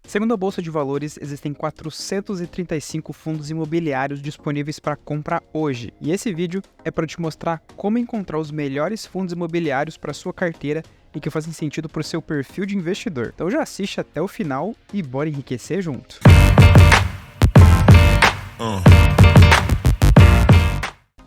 Segundo a Bolsa de Valores, existem 435 fundos imobiliários disponíveis para compra hoje. E esse vídeo é para te mostrar como encontrar os melhores fundos imobiliários para sua carteira e que fazem sentido para o seu perfil de investidor. Então já assiste até o final e bora enriquecer junto.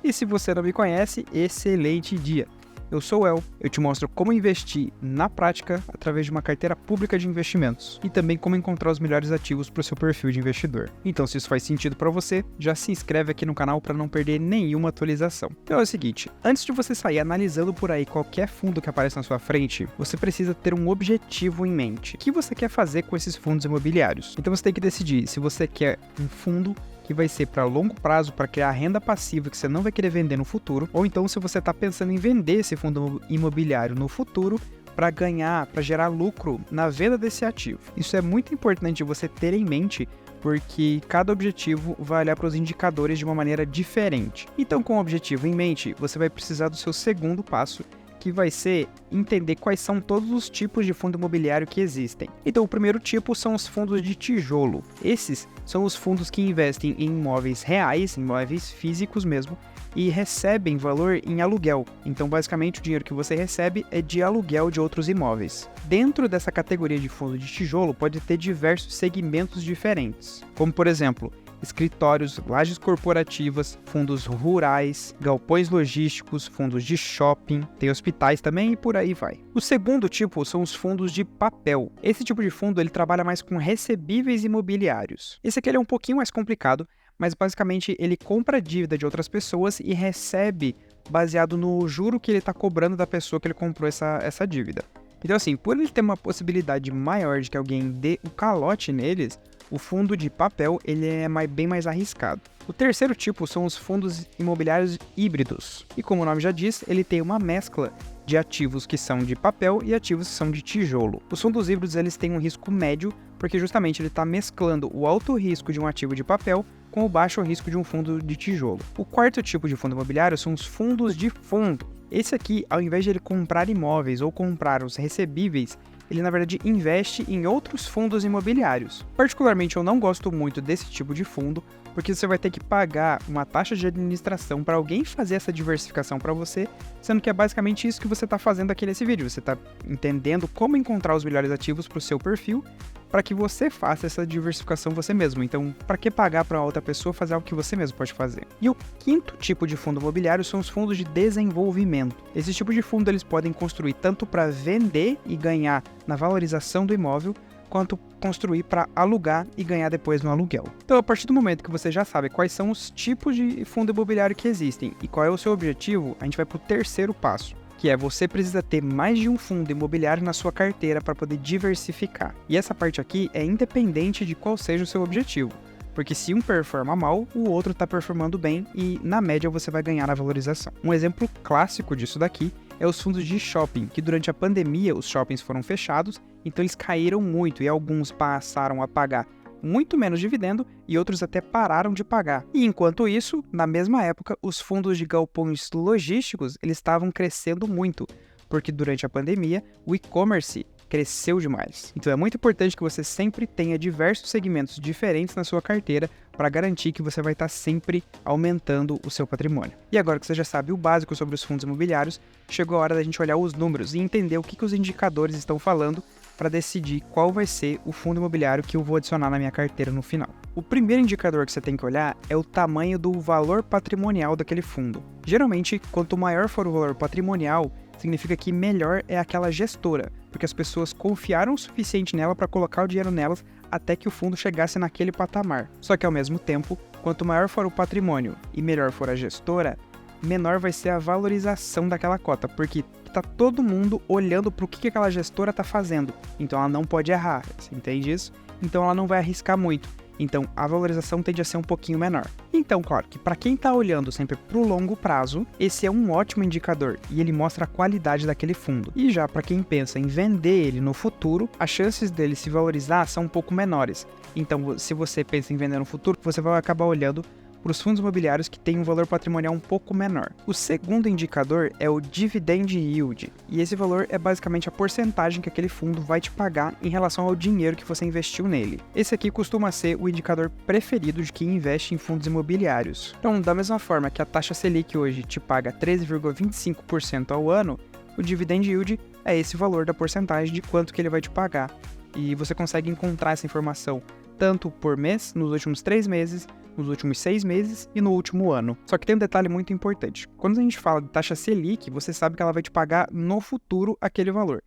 E se você não me conhece, excelente dia! Eu sou o El, eu te mostro como investir na prática através de uma carteira pública de investimentos e também como encontrar os melhores ativos para o seu perfil de investidor. Então, se isso faz sentido para você, já se inscreve aqui no canal para não perder nenhuma atualização. Então é o seguinte, antes de você sair analisando por aí qualquer fundo que aparece na sua frente, você precisa ter um objetivo em mente. O que você quer fazer com esses fundos imobiliários? Então você tem que decidir se você quer um fundo que vai ser para longo prazo, para criar renda passiva que você não vai querer vender no futuro, ou então se você está pensando em vender esse fundo imobiliário no futuro para ganhar, para gerar lucro na venda desse ativo. Isso é muito importante você ter em mente, porque cada objetivo vai olhar para os indicadores de uma maneira diferente. Então, com o objetivo em mente, você vai precisar do seu segundo passo, que vai ser entender quais são todos os tipos de fundo imobiliário que existem. Então, o primeiro tipo são os fundos de tijolo. Esses são os fundos que investem em imóveis reais, imóveis físicos mesmo, e recebem valor em aluguel. Então, basicamente, o dinheiro que você recebe é de aluguel de outros imóveis. Dentro dessa categoria de fundo de tijolo, pode ter diversos segmentos diferentes, como, por exemplo, escritórios, lajes corporativas, fundos rurais, galpões logísticos, fundos de shopping, tem hospitais também e por aí vai. O segundo tipo são os fundos de papel. Esse tipo de fundo ele trabalha mais com recebíveis imobiliários. Esse aqui ele é um pouquinho mais complicado, mas basicamente ele compra a dívida de outras pessoas e recebe baseado no juro que ele está cobrando da pessoa que ele comprou essa dívida. Então assim, por ele ter uma possibilidade maior de que alguém dê o calote neles, o fundo de papel ele é bem mais arriscado. O terceiro tipo são os fundos imobiliários híbridos. E como o nome já diz, ele tem uma mescla de ativos que são de papel e ativos que são de tijolo. Os fundos híbridos eles têm um risco médio, porque justamente ele está mesclando o alto risco de um ativo de papel com o baixo risco de um fundo de tijolo. O quarto tipo de fundo imobiliário são os fundos de fundo. Esse aqui, ao invés de ele comprar imóveis ou comprar os recebíveis, ele na verdade investe em outros fundos imobiliários. Particularmente eu não gosto muito desse tipo de fundo, porque você vai ter que pagar uma taxa de administração para alguém fazer essa diversificação para você, sendo que é basicamente isso que você está fazendo aqui nesse vídeo. Você está entendendo como encontrar os melhores ativos para o seu perfil, para que você faça essa diversificação você mesmo. Então, para que pagar para outra pessoa fazer algo que você mesmo pode fazer? E o quinto tipo de fundo imobiliário são os fundos de desenvolvimento. Esse tipo de fundo eles podem construir tanto para vender e ganhar na valorização do imóvel, quanto construir para alugar e ganhar depois no aluguel. Então, a partir do momento que você já sabe quais são os tipos de fundo imobiliário que existem e qual é o seu objetivo, a gente vai para o terceiro passo, que é você precisa ter mais de um fundo imobiliário na sua carteira para poder diversificar. E essa parte aqui é independente de qual seja o seu objetivo, porque se um performa mal, o outro está performando bem e na média você vai ganhar na valorização. Um exemplo clássico disso daqui é os fundos de shopping, que durante a pandemia os shoppings foram fechados, então eles caíram muito e alguns passaram a pagar muito menos dividendo e outros até pararam de pagar. E enquanto isso, na mesma época, os fundos de galpões logísticos eles estavam crescendo muito, porque durante a pandemia o e-commerce cresceu demais. Então é muito importante que você sempre tenha diversos segmentos diferentes na sua carteira para garantir que você vai estar sempre aumentando o seu patrimônio. E agora que você já sabe o básico sobre os fundos imobiliários, chegou a hora da gente olhar os números e entender o que os indicadores estão falando para decidir qual vai ser o fundo imobiliário que eu vou adicionar na minha carteira no final. O primeiro indicador que você tem que olhar é o tamanho do valor patrimonial daquele fundo. Geralmente, quanto maior for o valor patrimonial, significa que melhor é aquela gestora, porque as pessoas confiaram o suficiente nela para colocar o dinheiro nelas até que o fundo chegasse naquele patamar. Só que ao mesmo tempo, quanto maior for o patrimônio e melhor for a gestora, menor vai ser a valorização daquela cota, porque tá todo mundo olhando para o que aquela gestora tá fazendo. Então ela não pode errar, você entende isso? Então ela não vai arriscar muito. Então a valorização tende a ser um pouquinho menor. Então, claro que para quem está olhando sempre para o longo prazo, esse é um ótimo indicador e ele mostra a qualidade daquele fundo. E já para quem pensa em vender ele no futuro, as chances dele se valorizar são um pouco menores. Então, se você pensa em vender no futuro, você vai acabar olhando para os fundos imobiliários que têm um valor patrimonial um pouco menor. O segundo indicador é o Dividend Yield, e esse valor é basicamente a porcentagem que aquele fundo vai te pagar em relação ao dinheiro que você investiu nele. Esse aqui costuma ser o indicador preferido de quem investe em fundos imobiliários. Então, da mesma forma que a taxa Selic hoje te paga 13,25% ao ano, o Dividend Yield é esse valor da porcentagem de quanto que ele vai te pagar. E você consegue encontrar essa informação tanto por mês, nos últimos 3 meses, nos últimos 6 meses e no último ano. Só que tem um detalhe muito importante. Quando a gente fala de taxa Selic, você sabe que ela vai te pagar no futuro aquele valor.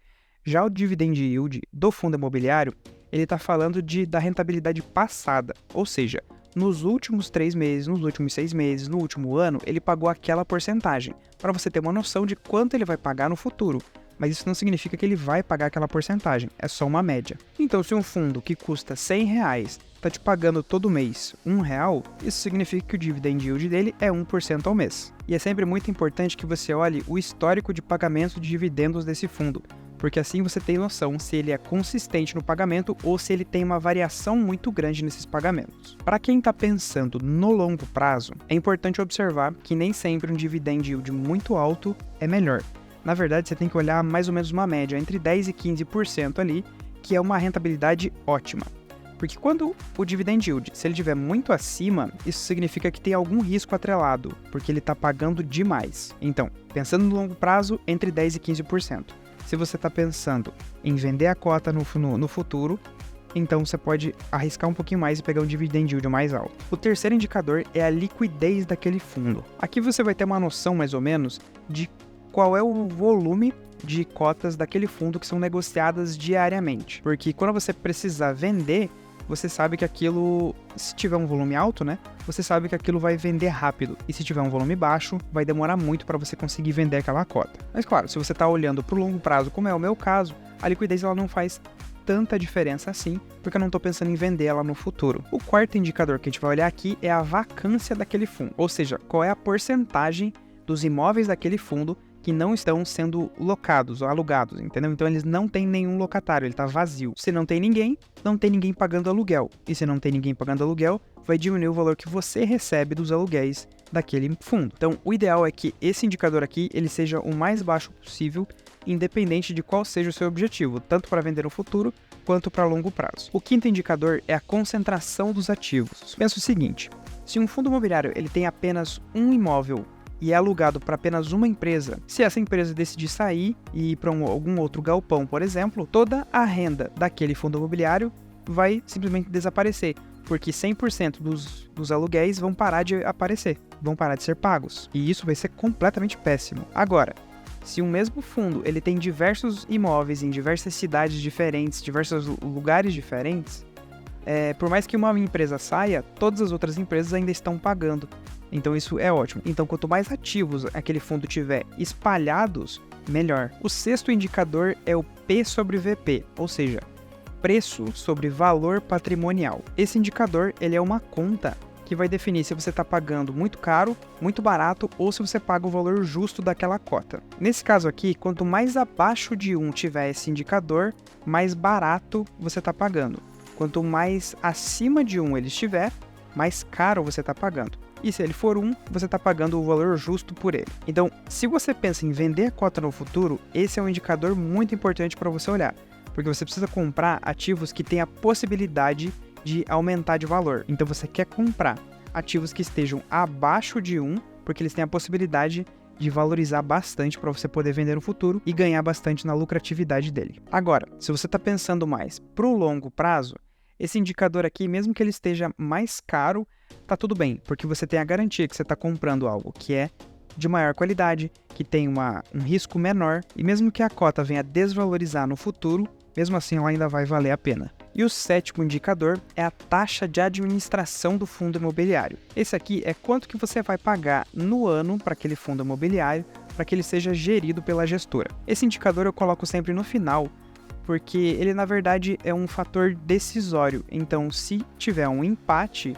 Já o Dividend Yield do fundo imobiliário, ele está falando da rentabilidade passada, ou seja, nos últimos 3 meses, nos últimos 6 meses, no último ano, ele pagou aquela porcentagem, para você ter uma noção de quanto ele vai pagar no futuro. Mas isso não significa que ele vai pagar aquela porcentagem, é só uma média. Então, se um fundo que custa R$100 está te pagando todo mês R$1, isso significa que o dividend yield dele é 1% ao mês. E é sempre muito importante que você olhe o histórico de pagamento de dividendos desse fundo, porque assim você tem noção se ele é consistente no pagamento ou se ele tem uma variação muito grande nesses pagamentos. Para quem está pensando no longo prazo, é importante observar que nem sempre um dividend yield muito alto é melhor. Na verdade, você tem que olhar mais ou menos uma média, entre 10% e 15% ali, que é uma rentabilidade ótima. Porque quando o dividend yield, se ele estiver muito acima, isso significa que tem algum risco atrelado, porque ele está pagando demais. Então, pensando no longo prazo, entre 10% e 15%. Se você está pensando em vender a cota no futuro, então você pode arriscar um pouquinho mais e pegar um dividend yield mais alto. O terceiro indicador é a liquidez daquele fundo. Aqui você vai ter uma noção mais ou menos de qual é o volume de cotas daquele fundo que são negociadas diariamente. Porque quando você precisar vender, você sabe que aquilo, se tiver um volume alto, né? Você sabe que aquilo vai vender rápido. E se tiver um volume baixo, vai demorar muito para você conseguir vender aquela cota. Mas claro, se você está olhando para o longo prazo, como é o meu caso, a liquidez ela não faz tanta diferença assim, porque eu não estou pensando em vender ela no futuro. O quarto indicador que a gente vai olhar aqui é a vacância daquele fundo. Ou seja, qual é a porcentagem dos imóveis daquele fundo que não estão sendo locados ou alugados, entendeu? Então eles não têm nenhum locatário, ele está vazio. Se não tem ninguém pagando aluguel. E se não tem ninguém pagando aluguel, vai diminuir o valor que você recebe dos aluguéis daquele fundo. Então o ideal é que esse indicador aqui ele seja o mais baixo possível, independente de qual seja o seu objetivo, tanto para vender no futuro quanto para longo prazo. O quinto indicador é a concentração dos ativos. Pensa o seguinte, se um fundo imobiliário ele tem apenas um imóvel e é alugado para apenas uma empresa, se essa empresa decidir sair e ir para algum outro galpão, por exemplo, toda a renda daquele fundo imobiliário vai simplesmente desaparecer, porque 100% dos aluguéis vão parar de aparecer, vão parar de ser pagos, e isso vai ser completamente péssimo. Agora, se um mesmo fundo ele tem diversos imóveis em diversas cidades diferentes, diversos lugares diferentes, por mais que uma empresa saia, todas as outras empresas ainda estão pagando. Então isso é ótimo. Então quanto mais ativos aquele fundo tiver espalhados, melhor. O sexto indicador é o P sobre VP, ou seja, preço sobre valor patrimonial. Esse indicador ele é uma conta que vai definir se você está pagando muito caro, muito barato ou se você paga o valor justo daquela cota. Nesse caso aqui, quanto mais abaixo de 1 tiver esse indicador, mais barato você está pagando. Quanto mais acima de 1 ele estiver, mais caro você está pagando. E se ele for 1, você está pagando o valor justo por ele. Então, se você pensa em vender a cota no futuro, esse é um indicador muito importante para você olhar. Porque você precisa comprar ativos que têm a possibilidade de aumentar de valor. Então, você quer comprar ativos que estejam abaixo de 1, porque eles têm a possibilidade de valorizar bastante para você poder vender no futuro e ganhar bastante na lucratividade dele. Agora, se você está pensando mais para o longo prazo, esse indicador aqui, mesmo que ele esteja mais caro, tá tudo bem, porque você tem a garantia que você está comprando algo que é de maior qualidade, que tem um risco menor, e mesmo que a cota venha a desvalorizar no futuro, mesmo assim ela ainda vai valer a pena. E o sétimo indicador é a taxa de administração do fundo imobiliário. Esse aqui é quanto que você vai pagar no ano para aquele fundo imobiliário, para que ele seja gerido pela gestora. Esse indicador eu coloco sempre no final, porque ele na verdade é um fator decisório. Então, se tiver um empate,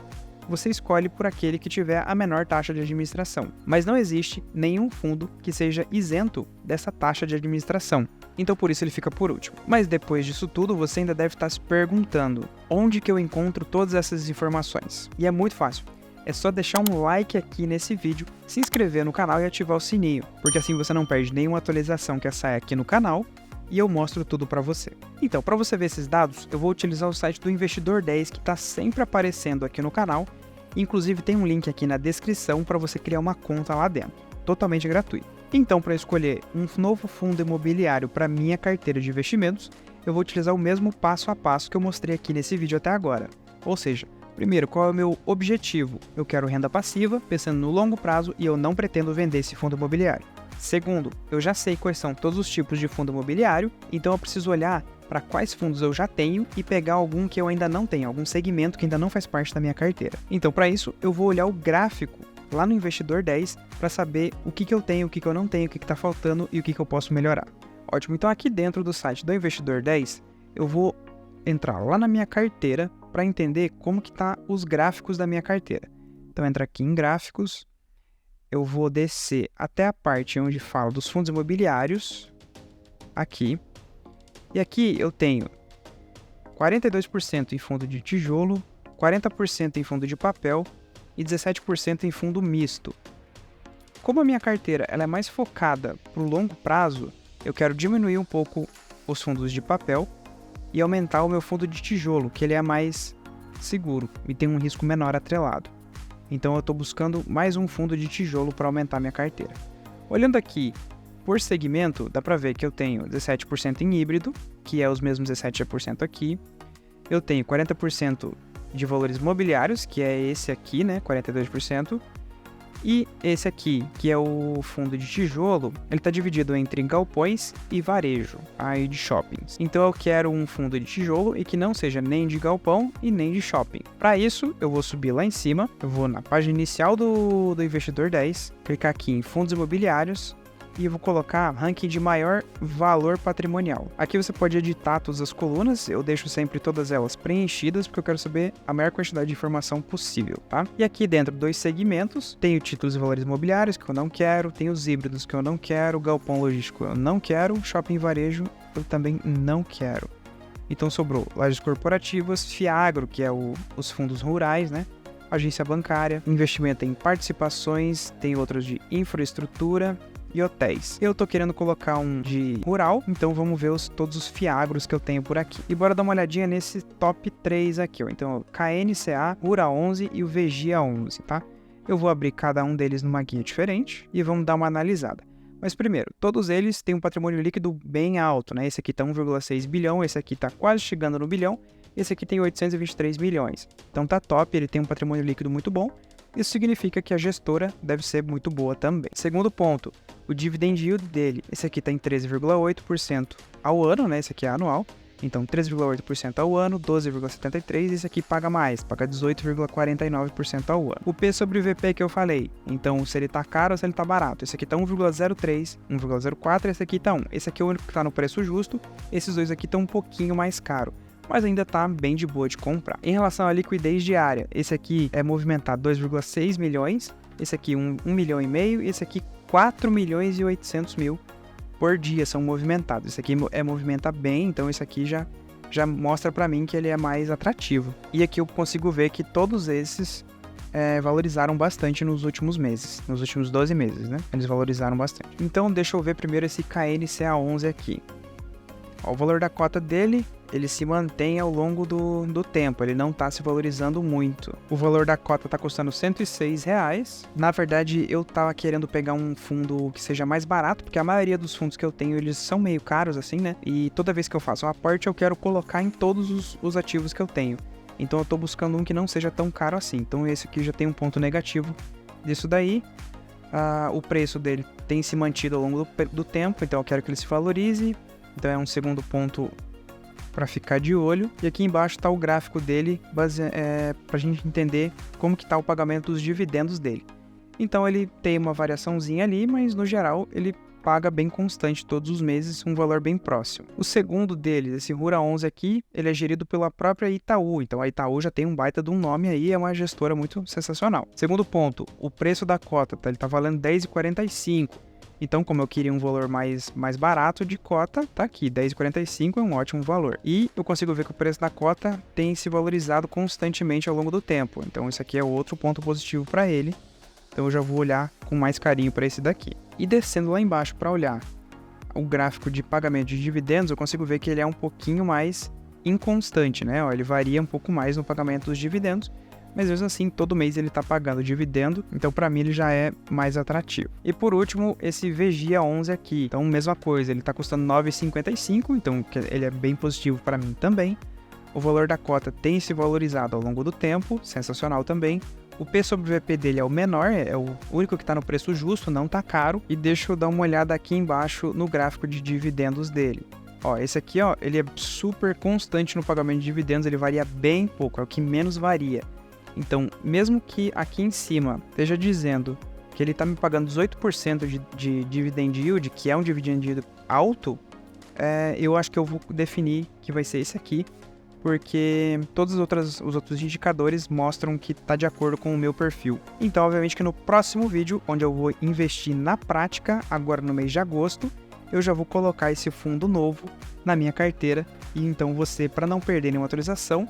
você escolhe por aquele que tiver a menor taxa de administração. Mas não existe nenhum fundo que seja isento dessa taxa de administração. Então por isso ele fica por último. Mas depois disso tudo, você ainda deve estar se perguntando onde que eu encontro todas essas informações. E é muito fácil. é só deixar um like aqui nesse vídeo, se inscrever no canal e ativar o sininho, porque assim você não perde nenhuma atualização que sai aqui no canal e eu mostro tudo para você. Então, para você ver esses dados, eu vou utilizar o site do Investidor 10 que está sempre aparecendo aqui no canal. Inclusive tem um link aqui na descrição para você criar uma conta lá dentro, totalmente gratuito. Então, para escolher um novo fundo imobiliário para minha carteira de investimentos, eu vou utilizar o mesmo passo a passo que eu mostrei aqui nesse vídeo até agora. Ou seja, primeiro, qual é o meu objetivo? Eu quero renda passiva, pensando no longo prazo e eu não pretendo vender esse fundo imobiliário. Segundo, eu já sei quais são todos os tipos de fundo imobiliário, então eu preciso olhar para quais fundos eu já tenho e pegar algum que eu ainda não tenho, algum segmento que ainda não faz parte da minha carteira. Então, para isso, eu vou olhar o gráfico lá no Investidor 10 para saber o que eu tenho, o que eu não tenho, o que está faltando e o que eu posso melhorar. Ótimo, então aqui dentro do site do Investidor 10, eu vou entrar lá na minha carteira para entender como que tá os gráficos da minha carteira. Então, entra aqui em gráficos, eu vou descer até a parte onde fala dos fundos imobiliários, aqui. E aqui eu tenho 42% em fundo de tijolo, 40% em fundo de papel e 17% em fundo misto. Como a minha carteira ela é mais focada para o longo prazo, eu quero diminuir um pouco os fundos de papel e aumentar o meu fundo de tijolo, que ele é mais seguro e tem um risco menor atrelado. Então eu estou buscando mais um fundo de tijolo para aumentar minha carteira. Olhando aqui por segmento, dá para ver que eu tenho 17% em híbrido, que é os mesmos 17% aqui. Eu tenho 40% de valores imobiliários, que é esse aqui, né, 42%. E esse aqui, que é o fundo de tijolo, ele está dividido entre galpões e varejo, aí de shoppings. Então eu quero um fundo de tijolo e que não seja nem de galpão e nem de shopping. Para isso, eu vou subir lá em cima, eu vou na página inicial do Investidor 10, clicar aqui em fundos imobiliários, e eu vou colocar ranking de maior valor patrimonial. Aqui você pode editar todas as colunas, eu deixo sempre todas elas preenchidas, porque eu quero saber a maior quantidade de informação possível, tá? E aqui dentro dos segmentos, tem títulos e valores imobiliários, que eu não quero, tem os híbridos, que eu não quero, galpão logístico, eu não quero, shopping e varejo, eu também não quero. Então sobrou lajes corporativas, Fiagro, que é os fundos rurais, né? Agência bancária, investimento em participações, tem outros de infraestrutura e hotéis. Eu tô querendo colocar um de rural, então vamos ver todos os fiagros que eu tenho por aqui. E bora dar uma olhadinha nesse top 3 aqui, ó. Então, KNCA, Rural 11 e o Vegia 11, tá? Eu vou abrir cada um deles numa guia diferente e vamos dar uma analisada. Mas primeiro, todos eles têm um patrimônio líquido bem alto, né? Esse aqui tá 1,6 bilhão, esse aqui tá quase chegando no bilhão, esse aqui tem 823 milhões. Então tá top, ele tem um patrimônio líquido muito bom. Isso significa que a gestora deve ser muito boa também. Segundo ponto, o dividend yield dele. Esse aqui está em 13,8% ao ano, né? Esse aqui é anual. Então, 13,8% ao ano, 12,73%. Esse aqui paga mais, paga 18,49% ao ano. O P sobre VP que eu falei. Então, se ele está caro ou se ele está barato. Esse aqui está 1,03, 1,04, esse aqui está 1. Esse aqui é o único que está no preço justo. Esses dois aqui estão um pouquinho mais caro, mas ainda está bem de boa de comprar. Em relação à liquidez diária, esse aqui é movimentado 2,6 milhões, esse aqui 1 milhão e meio, e esse aqui 4 milhões e 800 mil por dia são movimentados. Esse aqui movimenta bem, então esse aqui já mostra para mim que ele é mais atrativo. E aqui eu consigo ver que todos esses valorizaram bastante nos últimos meses, nos últimos 12 meses, né? Eles valorizaram bastante. Então deixa eu ver primeiro esse KNCA11 aqui. Ó, o valor da cota dele, ele se mantém ao longo do tempo, ele não está se valorizando muito. O valor da cota está custando R$106. Na verdade, eu estava querendo pegar um fundo que seja mais barato, porque a maioria dos fundos que eu tenho, eles são meio caros assim, né? E toda vez que eu faço um aporte, eu quero colocar em todos os ativos que eu tenho. Então eu estou buscando um que não seja tão caro assim. Então esse aqui já tem um ponto negativo disso daí. O preço dele tem se mantido ao longo do tempo, então eu quero que ele se valorize. Então é um segundo ponto para ficar de olho. E aqui embaixo está o gráfico dele, para a gente entender como que está o pagamento dos dividendos dele. Então ele tem uma variaçãozinha ali, mas no geral ele paga bem constante todos os meses, um valor bem próximo. O segundo deles, esse Rura 11 aqui, ele é gerido pela própria Itaú. Então a Itaú já tem um baita de um nome aí, é uma gestora muito sensacional. Segundo ponto, o preço da cota, ele está valendo R$10,45. Então, como eu queria um valor mais barato de cota, tá aqui, R$10,45 é um ótimo valor. E eu consigo ver que o preço da cota tem se valorizado constantemente ao longo do tempo. Então, isso aqui é outro ponto positivo para ele. Então, eu já vou olhar com mais carinho para esse daqui. E descendo lá embaixo para olhar o gráfico de pagamento de dividendos, eu consigo ver que ele é um pouquinho mais inconstante, né? Ó, ele varia um pouco mais no pagamento dos dividendos, mas mesmo assim, todo mês ele está pagando dividendo, então para mim ele já é mais atrativo. E por último, esse VGIA 11 aqui, então mesma coisa, ele está custando R$9,55, então ele é bem positivo para mim também. O valor da cota tem se valorizado ao longo do tempo, sensacional também. O P sobre VP dele é o menor, é o único que está no preço justo, não está caro. E deixa eu dar uma olhada aqui embaixo no gráfico de dividendos dele. Ó, esse aqui, ó, ele é super constante no pagamento de dividendos, ele varia bem pouco, é o que menos varia. Então, mesmo que aqui em cima esteja dizendo que ele está me pagando 18% de dividend yield, que é um dividend yield alto, eu acho que eu vou definir que vai ser esse aqui, porque todos os outros indicadores mostram que está de acordo com o meu perfil. Então, obviamente que no próximo vídeo, onde eu vou investir na prática, agora no mês de agosto, eu já vou colocar esse fundo novo na minha carteira. E então você, para não perder nenhuma atualização,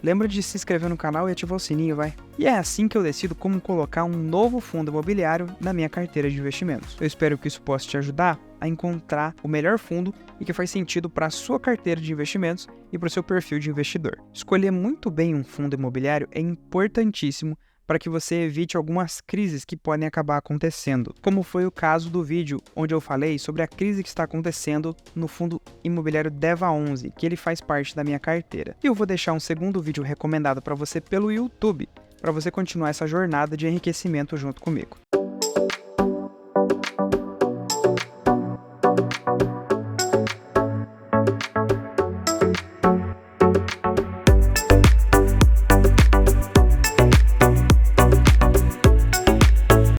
lembra de se inscrever no canal e ativar o sininho, vai? E é assim que eu decido como colocar um novo fundo imobiliário na minha carteira de investimentos. Eu espero que isso possa te ajudar a encontrar o melhor fundo e que faz sentido para a sua carteira de investimentos e para o seu perfil de investidor. Escolher muito bem um fundo imobiliário é importantíssimo para que você evite algumas crises que podem acabar acontecendo, como foi o caso do vídeo onde eu falei sobre a crise que está acontecendo no fundo imobiliário DEVA 11, que ele faz parte da minha carteira. E eu vou deixar um segundo vídeo recomendado para você pelo YouTube, para você continuar essa jornada de enriquecimento junto comigo.